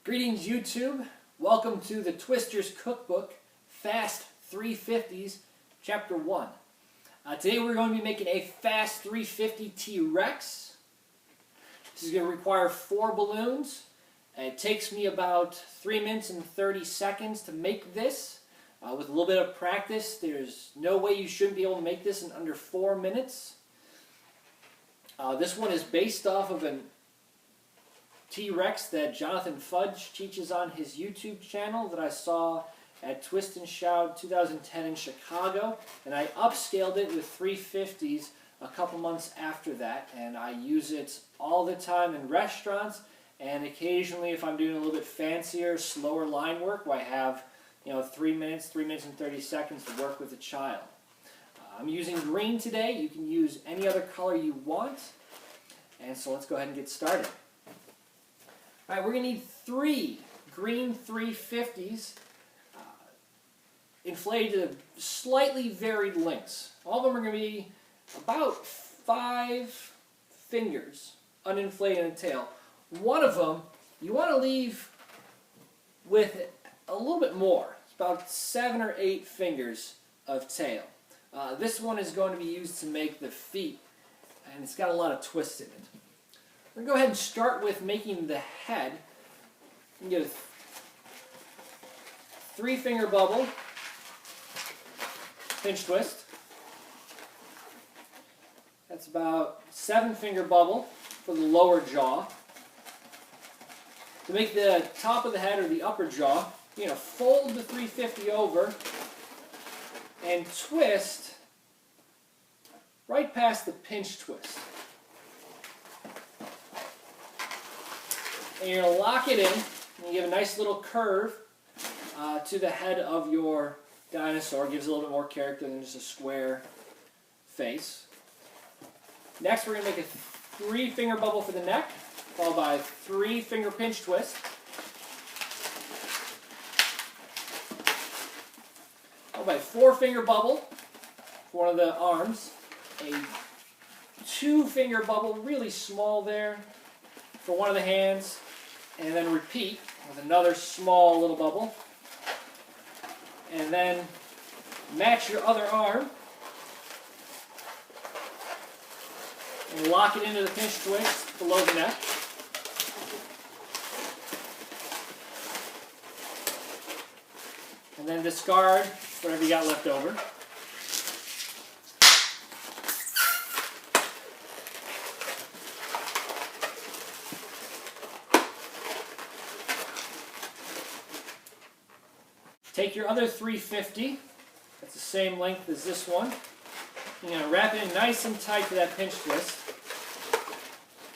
Greetings YouTube, welcome to the Twisters Cookbook, Fast 350s, Chapter 1. Today we're going to be making a Fast 350 T-Rex. This is going to require 4 balloons. It takes me about 3 minutes and 30 seconds to make this. With a little bit of practice, there's no way you shouldn't be able to make this in under 4 minutes. This one is based off of an T-Rex that Jonathan Fudge teaches on his YouTube channel that I saw at Twist and Shout 2010 in Chicago, and I upscaled it with 350s a couple months after that, and I use it all the time in restaurants and occasionally if I'm doing a little bit fancier, slower line work where I have 3 minutes and 30 seconds to work with a child. I'm using green today. You can use any other color you want, and so let's go ahead and get started. All right, we're going to need 3 green 350s inflated to slightly varied lengths. All of them are going to be about 5 fingers uninflated in the tail. One of them you want to leave with a little bit more. It's about 7 or 8 fingers of tail. This one is going to be used to make the feet, and it's got a lot of twist in it. We're going to go ahead and start with making the head. You can get a 3-finger bubble, pinch twist. That's about 7-finger bubble for the lower jaw. To make the top of the head or the upper jaw, you're going to fold the 350 over and twist right past the pinch twist. And you're going to lock it in, and you give a nice little curve to the head of your dinosaur. It gives a little bit more character than just a square face. Next, we're going to make a 3-finger bubble for the neck, followed by a 3-finger pinch twist. Followed by a 4-finger bubble for one of the arms. A 2-finger bubble, really small there, for one of the hands. And then repeat with another small little bubble. And then match your other arm. And lock it into the pinch twist below the neck. And then discard whatever you got left over. Take your other 350, that's the same length as this one. You're going to wrap it in nice and tight to that pinch twist.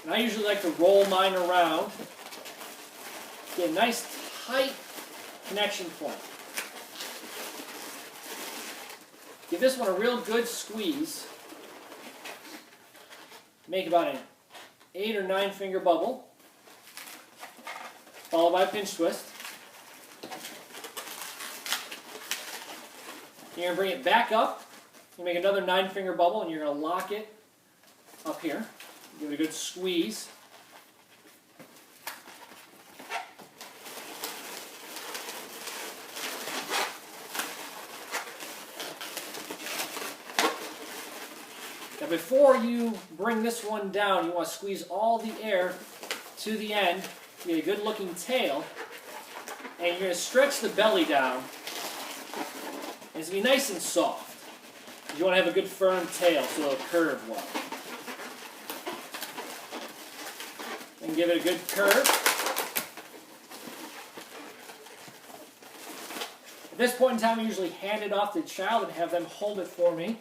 And I usually like to roll mine around. Get a nice tight connection point. Give this one a real good squeeze. Make about an 8 or 9-finger bubble, followed by a pinch twist. You're going to bring it back up. You make another 9-finger bubble, and you're going to lock it up here. Give it a good squeeze. Now before you bring this one down, you want to squeeze all the air to the end. You get a good looking tail. And you're going to stretch the belly down. And it's going to be nice and soft. You want to have a good firm tail so it'll curve well. And give it a good curve. At this point in time, I usually hand it off to the child and have them hold it for me.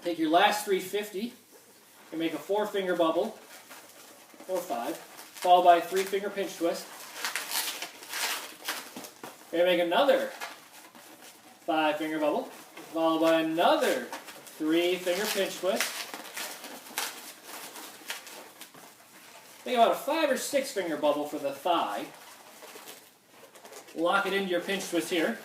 Take your last 350 and make a 4-finger bubble, or 5, followed by a 3-finger pinch twist. You're going to make another 5-finger bubble, followed by another 3-finger pinch twist. Think about a 5 or 6-finger bubble for the thigh. Lock it into your pinch twist here.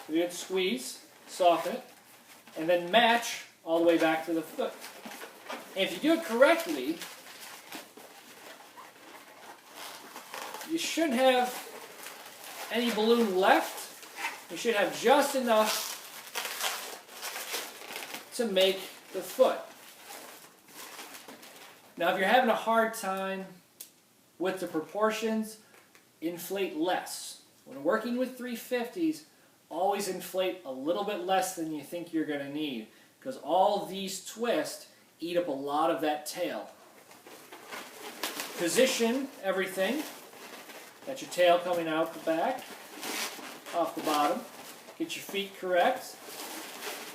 Good squeeze, soften it, and then match all the way back to the foot. And if you do it correctly, you shouldn't have any balloon left. You should have just enough to make the foot. Now, if you're having a hard time with the proportions, inflate less. When working with 350s, always inflate a little bit less than you think you're going to need, because all these twists eat up a lot of that tail. Position everything. Got your tail coming out the back, off the bottom. Get your feet correct.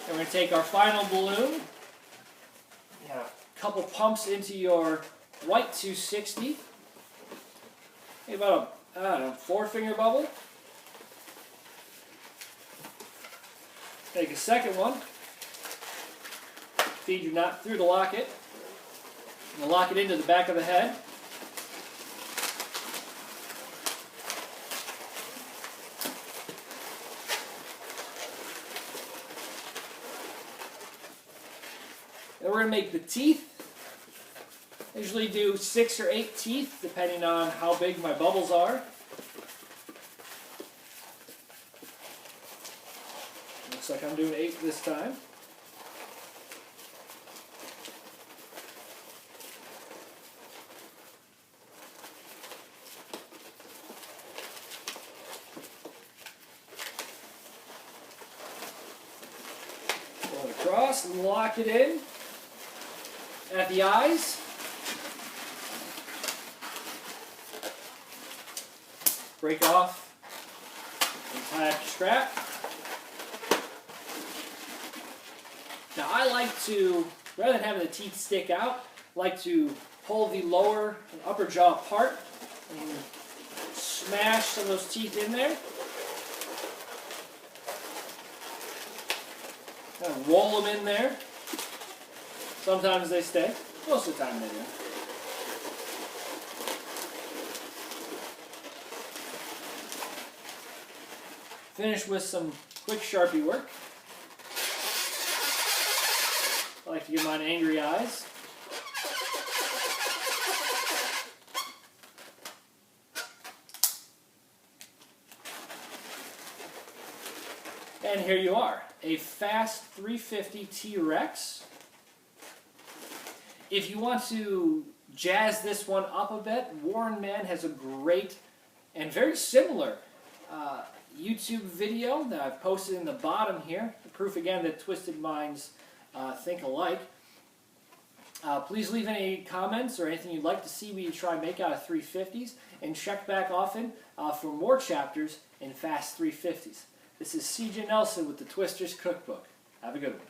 And we're going to take our final balloon, a couple pumps into your white 260. Maybe about a, 4-finger bubble. Take a second one. Feed your knot through the locket. And lock it into the back of the head. Then we're going to make the teeth. I usually do 6 or 8 teeth, depending on how big my bubbles are. Looks like I'm doing 8 this time. Pull it across and lock it in at the eyes. Break off and tie up your strap. Now I like to, rather than having the teeth stick out, like to pull the lower and upper jaw apart and smash some of those teeth in there. Kind of roll them in there. Sometimes they stay. Most of the time they do. Finish with some quick Sharpie work. I like to give mine angry eyes. And here you are, a fast 350 T-Rex. If you want to jazz this one up a bit, Warren Mann has a great and very similar YouTube video that I've posted in the bottom here. The proof again that twisted minds think alike. Please leave any comments or anything you'd like to see me try and make out of 350s, and check back often for more chapters in fast 350s. This is CJ Nelson with the Twisters Cookbook. Have a good one.